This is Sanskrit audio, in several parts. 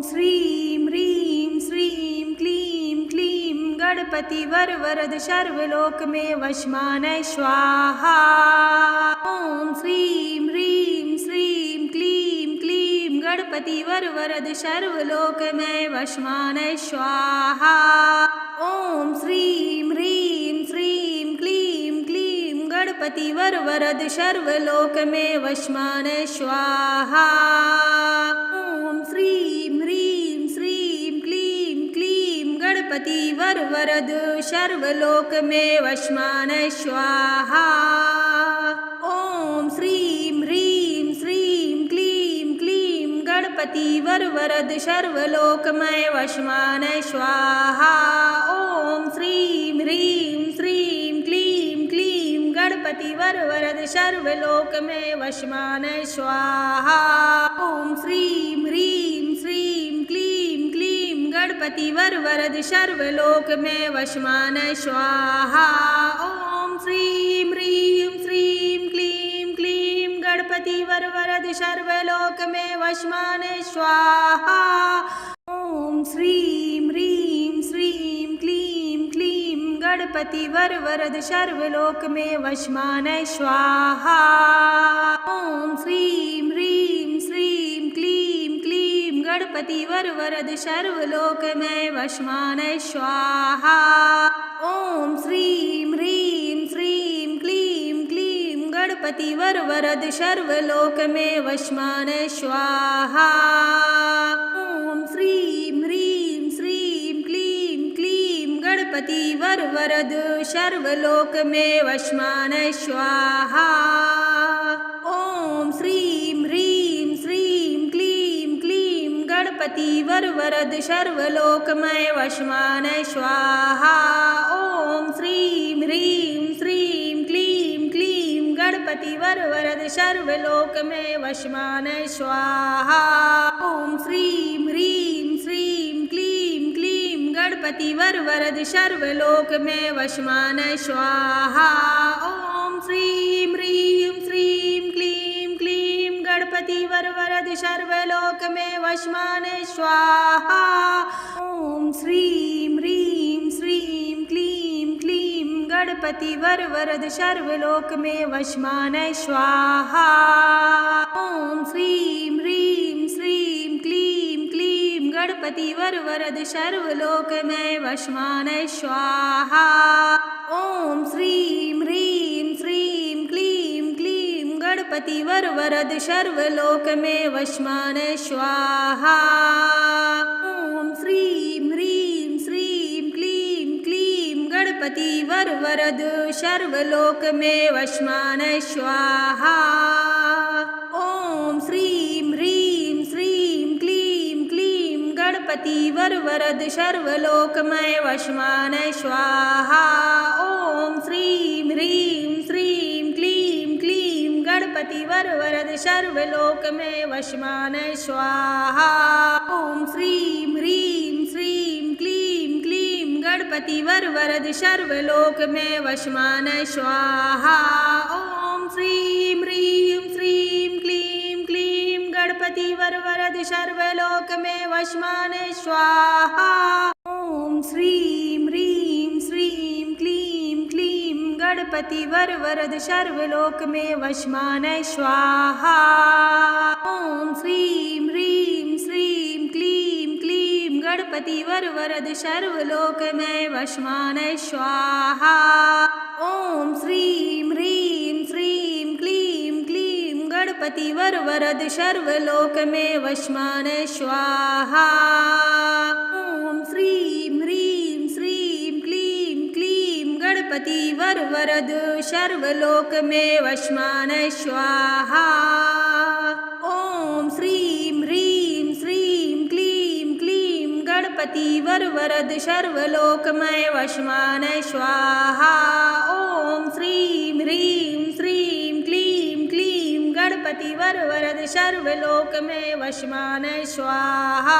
श्रीं ह्रीं श्रीं क्लीं क्लीं गणपति वर वरद सर्वलोक में वशमानय स्वाहा। ॐ श्रीं ह्रीं श्रीं क्लीं क्लीं गणपति वर वरद सर्वलोक में वशमानय स्वाहा। ॐ श्रीं ह्रीं श्रीं क्लीं क्लीं गणपति वर वरद सर्वलोक में वशमानय स्वाहा। ॐ श्रीं ह्रीं श्रीं क्लीं क्लीं गणपति वर वरद सर्वलोक में वशमानय स्वाहा। ॐ श्रीं ह्रीं श्रीं क्लीं क्लीं गणपति वर वरद सर्वलोक में वशमानय स्वाहा। ॐ श्रीं ह्रीं श्रीं क्लीं क्लीं गणपति वर वरद सर्वलोक में वशमानय स्वाहा। ॐ श्रीं ह्रीं श्रीं क्लीं क्लीं गणपति वर वरद सर्वलोक में वशमानय स्वाहा। ॐ श्रीं ह्रीं श्रीं क्लीं क्लीं गणपति वर वरद सर्वलोक में वशमानय स्वाहा। ॐ श्रीं ह्रीं श्रीं क्लीं क्लीं गणपति वर वरद सर्वलोक में वशमानय स्वाहा। ॐ श्रीं ह्रीं श्रीं क्लीं क्लीं गणपति वर वरद सर्वलोक में वशमानय स्वाहा। ॐ श्रीं ह्रीं श्रीं क्लीं क्लीं गणपति वर वरद सर्वलोक में वशमानय स्वाहा। ॐ श्रीं ह्रीं श्रीं क्लीं क्लीं गणपति वर वरद सर्वलोक में वशमानय स्वाहा। ॐ श्रीं ह्रीं श्रीं क्लीं क्लीं गणपति वर वरद सर्वलोक में वशमानय स्वाहा। ॐ श्रीं ह्रीं श्रीं क्लीं क्लीं गणपति वर वरद सर्वलोक में वशमानय स्वाहा। ॐ श्रीं ह्रीं श्रीं क्लीं क्लीं गणपति वर वरद सर्वलोक में वशमानय स्वाहा। ॐ श्रीं ह्रीं श्रीं क्लीं क्लीं गणपति वर वरद सर्वलोक में वशमानय स्वाहा। ॐ श्रीं ह्रीं श्रीं क्लीं क्लीं गणपति वर वरद सर्वलोक में वशमानय स्वाहा। ॐ श्रीं ह्रीं श्रीं क्लीं क्लीं गणपति वर वरद सर्वलोक में वशमानय स्वाहा। ॐ श्रीं ह्रीं श्रीं क्लीं क्लीं गणपति वर वरद सर्वलोक में वशमानय स्वाहा। ॐ श्रीं ह्रीं श्रीं क्लीं क्लीं गणपति वर वरद सर्वलोक में वशमानय स्वाहा। ॐ श्रीं ह्रीं श्रीं क्लीं क्लीं गणपति वर वरद सर्वलोक में वशमानय स्वाहा। ॐ श्रीं ह्रीं श्रीं क्लीं क्लीं गणपति वर वरद सर्वलोक में वशमानय स्वाहा। ॐ श्रीं ह्रीं श्रीं क्लीं क्लीं गणपति वर वरद सर्वलोक में वशमानय स्वाहा। ॐ श्रीं ह्रीं श्रीं क्लीं क्लीं गणपति वर वरद सर्वलोक में वशमानय स्वाहा। ॐ श्रीं ह्रीं श्रीं क्लीं क्लीं गणपति वर वरद सर्वलोक में वशमानय स्वाहा। ॐ श्रीं ह्रीं श्रीं क्लीं क्लीं गणपति वर वरद सर्वलोक में वशमानय स्वाहा। ॐ श्रीं ह्रीं श्रीं क्लीं क्लीं गणपति वर वरद सर्वलोक में वशमानय स्वाहा। ॐ श्रीं ह्रीं श्रीं क्लीं क्लीं गणपति वर वरद सर्वलोक में वशमानय स्वाहा। ॐ श्रीं ह्रीं श्रीं क्लीं क्लीं गणपति वर वरद सर्वलोक में वशमानय स्वाहा। ॐ श्रीं ह्रीं श्रीं क्लीं क्लीं गणपति वर वरद सर्वलोक में वशमानय स्वाहा।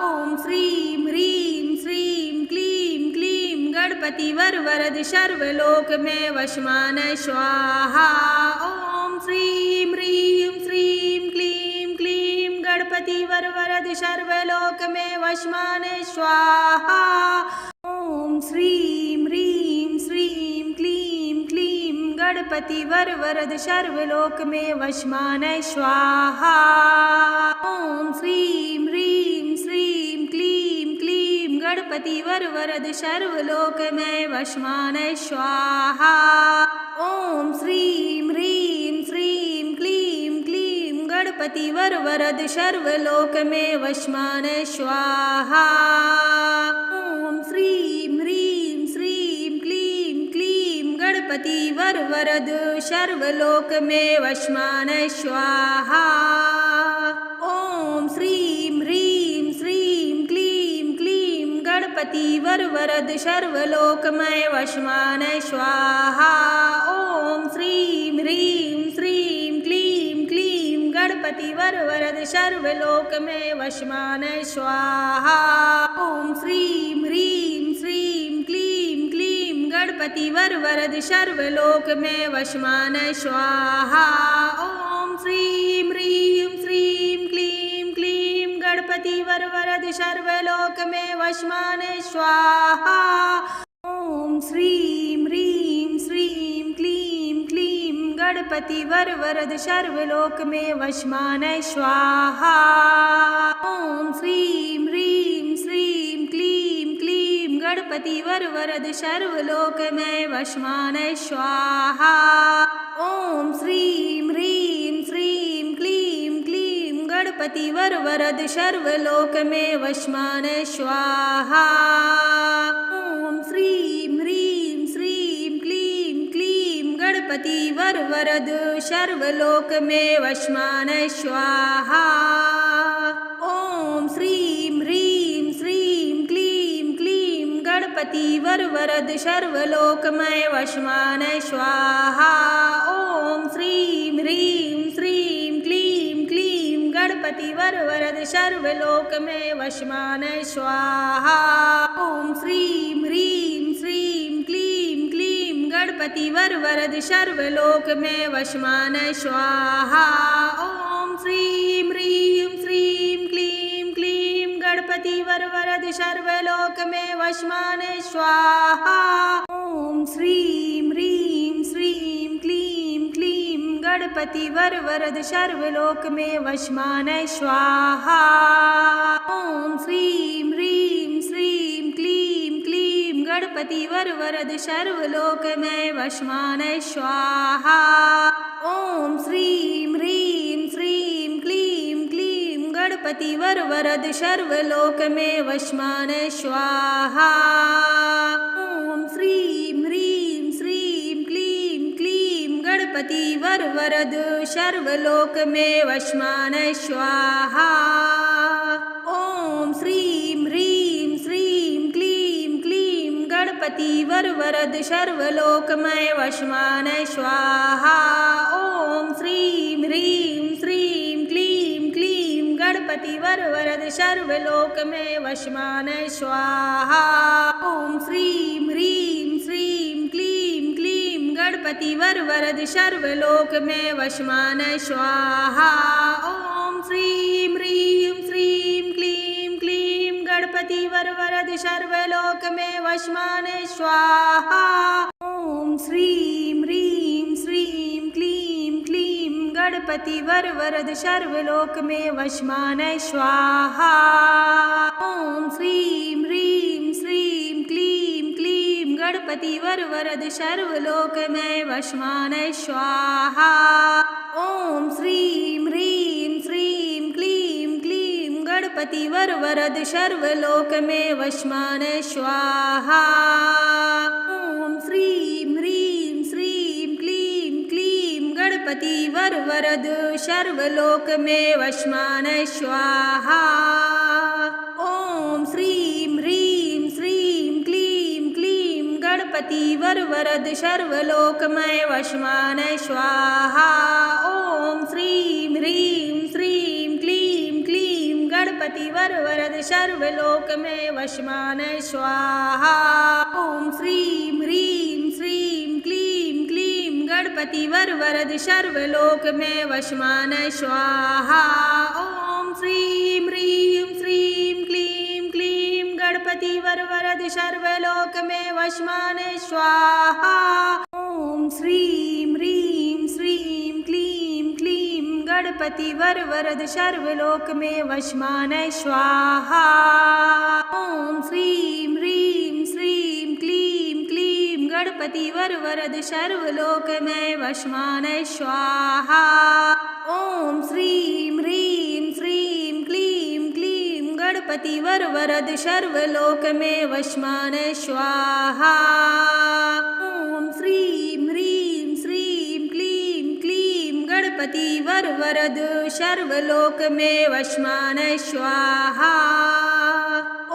ॐ श्रीं ह्रीं श्रीं क्लीं क्लीं गणपति वर वरद सर्वलोक में वशमानय स्वाहा। ॐ श्रीं ह्रीं श्रीं क्लीं क्लीं गणपति वर वरद सर्वलोक में वशमान स्वाहा। ओम श्रीं ह्रीं श्रीं क्लीं क्लीं गणपति वर वरद सर्वलोक में वशमान स्वाहा। ओम श्रीं ह्रीं श्रीं क्लीं क्लीं गणपति वर वरद सर्वलोक में वशमान स्वाहा। ओम श्रीं ह्रीं श्रीं क्लीं क्लीं गणपति वर वरद सर्वलोक में वशमान स्वाहा। ओम श्रीं ह्रीं श्रीं क्लीं क्लीं गणपति वर वरद सर्वलोक में वशमान स्वाहा। ओम श्रीं ह्रीं श्रीं क्लीं क्लीं गणपति वर वरद सर्वलोक में वशमान स्वाहा। ओम श्रीं ह्रीं श्रीं क्लीं क्लीं गणपति वर वरद सर्वलोक में वशमान स्वाहा। ओम श्रीं ह्रीं श्रीं क्लीं क्लीं गणपति वर वरद सर्वलोक में वशमान स्वाहा। ओम श्रीं ह्रीं श्रीं क्लीं क्लीं गणपति वर वरद सर्वलोक में वशमान स्वाहा। ओम श्रीं ह्रीं श्रीं क्लीं क्लीं गणपति वर वरद सर्वलोक में वशमान स्वाहा। ओम श्रीं ह्रीं श्रीं क्लीं क्लीं गणपति वर वरद सर्वलोक में वशमान स्वाहा। ओम श्रीं ह्रीं श्रीं क्लीं क्लीं गणपति वर वरद सर्वलोक में वशमान स्वाहा। ओम श्रीं ह्रीं श्रीं क्लीं क्लीं गणपति वर वरद सर्वलोक में वशमान स्वाहा। ओम श्रीं ह्रीं श्रीं क्लीं क्लीं गणपति वर वरद सर्वलोक में वशमान स्वाहा। ओम श्रीं ह्रीं श्रीं क्लीं क्लीं गणपति वर वरद सर्वलोक में वशमान स्वाहा। ओम श्रीं ह्रीं श्रीं क्लीं क्लीं गणपति वर वरद सर्वलोक में वशमान स्वाहा। ओम श्रीं ह्रीं श्रीं क्लीं क्लीं गणपति वर वरद सर्वलोक में वशमान स्वाहा। ओम श्रीं ह्रीं श्रीं क्लीं क्लीं गणपति वर वरद सर्वलोक में वशमान स्वाहा। ओम श्रीं ह्रीं श्रीं क्लीं क्लीं गणपति वर वरद सर्वलोक में वशमान स्वाहा। ओम श्रीं ह्रीं श्रीं क्लीं क्लीं गणपति वर वरद सर्वलोक में वशमान स्वाहा। ओम श्रीं ह्रीं श्रीं क्लीं क्लीं गणपति वर वरद सर्वलोक में वशमान स्वाहा। ओम श्रीं ह्रीं श्रीं क्लीं क्लीं गणपति वर वरद सर्वलोक में वशमान स्वाहा। ओम श्रीं ह्रीं श्रीं क्लीं क्लीं गणपति वर वरद सर्वलोक में वशमान स्वाहा। ओम श्रीं ह्रीं श्रीं क्लीं क्लीं गणपति वर वरद सर्वलोक में वशमान स्वाहा। ओम श्रीं ह्रीं श्रीं क्लीं क्लीं गणपति वर वरद सर्वलोक में वशमान स्वाहा। ओम श्रीं ह्रीं श्रीं क्लीं क्लीं गणपति वर वरद सर्वलोक में वशमान स्वाहा। ओम श्रीं ह्रीं श्रीं क्लीं क्लीं गणपति वर वरद सर्वलोक में वशमान स्वाहा। ओम श्रीं ह्रीं श्रीं क्लीं क्लीं गणपति वर वरद सर्वलोक में वशमान स्वाहा। ओम श्रीं ह्रीं श्रीं क्लीं क्लीं गणपति वर वरद सर्वलोक में वशमान स्वाहा। ओम श्रीं ह्रीं श्रीं क्लीं क्लीं गणपति वर वरद सर्वलोक में वशमान स्वाहा। ओम श्रीं ह्रीं श्रीं क्लीं क्लीं गणपति वर वरद सर्वलोक में वशमान स्वाहा। ओम श्रीं ह्रीं श्रीं क्लीं क्लीं गणपति वर वरद सर्वलोक में वशमान स्वाहा। ओम श्रीं ह्रीं वरद सर्वलोक में वशमान स्वाहा। ओम श्रीं ह्रीं श्रीं क्लीं क्लीं गणपति वर वरद सर्वलोक में वशमान स्वाहा। ओम श्रीं ह्रीं श्रीं क्लीं क्लीं गणपति वर वरद सर्वलोक में वशमान स्वाहा। ओम श्रीं ह्रीं श्रीं क्लीं क्लीं गणपति वर वरद सर्वलोक में वशमान स्वाहा। ओम श्रीं ह्रीं श्रीं क्लीं क्लीं गणपति वर वरद सर्वलोक में वशमान स्वाहा।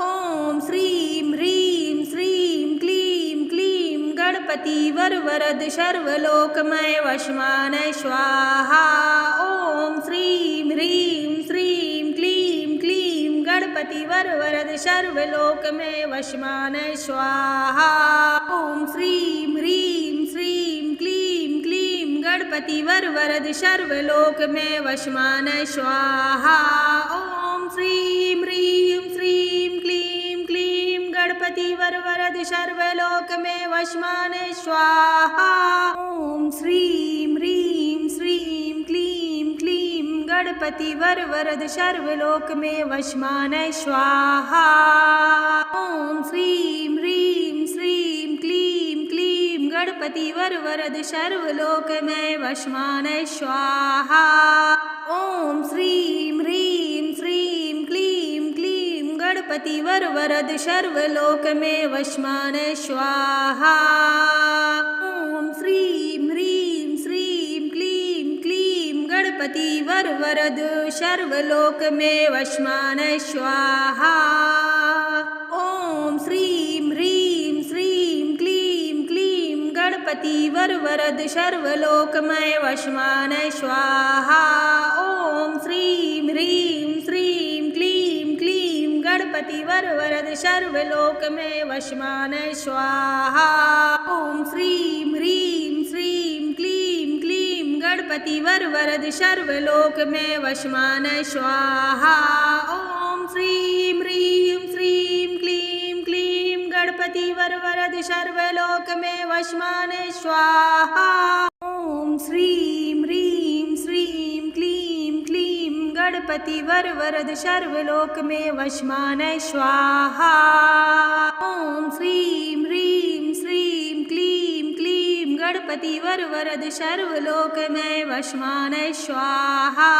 ओम श्रीं ह्रीं श्रीं क्लीं क्लीं गणपति वर वरद सर्वलोक में वशमान स्वाहा। ओम श्रीं ह्रीं श्रीं क्लीं क्लीं गणपति वर वरद सर्वलोक में वशमान स्वाहा। ओम श्रीं ह्रीं श्रीं क्लीं क्लीं गणपति वर वरद सर्वलोक में वशमान स्वाहा। ओम श्रीं ह्रीं श्रीं क्लीं क्लीं गणपति वर वरद सर्वलोक में वशमान स्वाहा। ओम श्रीं ह्रीं श्रीं क्लीं क्लीं गणपति वर वरद सर्वलोक में वशमान स्वाहा। ओम श्रीं ह्रीं श्रीं क्लीं क्लीं गणपति वर वरद सर्वलोक में वशमान स्वाहा। ओम श्रीं ह्रीं श्रीं क्लीं क्लीं गणपति वर वरद सर्वलोक में वशमान स्वाहा। ओम श्रीं ह्रीं श्रीं क्लीं क्लीं गणपति वर वरद सर्वलोक में वशमान स्वाहा। ओम श्रीं ह्रीं श्रीं क्लीं क्लीं गणपति वर वरद सर्वलोक में वशमान स्वाहा। ओम श्रीं ह्रीं श्रीं क्लीं क्लीं गणपति वर वरद सर्वलोक में वशमान स्वाहा। ओम श्रीं ह्रीं श्रीं क्लीं क्लीं गणपति वर वरद सर्वलोक में वशमान स्वाहा। ओम श्रीं ह्रीं श्रीं क्लीं क्लीं गणपति वर वरद सर्वलोक में वशमान स्वाहा। ओम श्रीं ह्रीं श्रीं क्लीं क्लीं गणपति वर वरद सर्वलोक में वशमान स्वाहा। ओम श्रीं ह्रीं श्रीं क्लीं क्लीं गणपति वर वरद सर्वलोक में वशमान स्वाहा।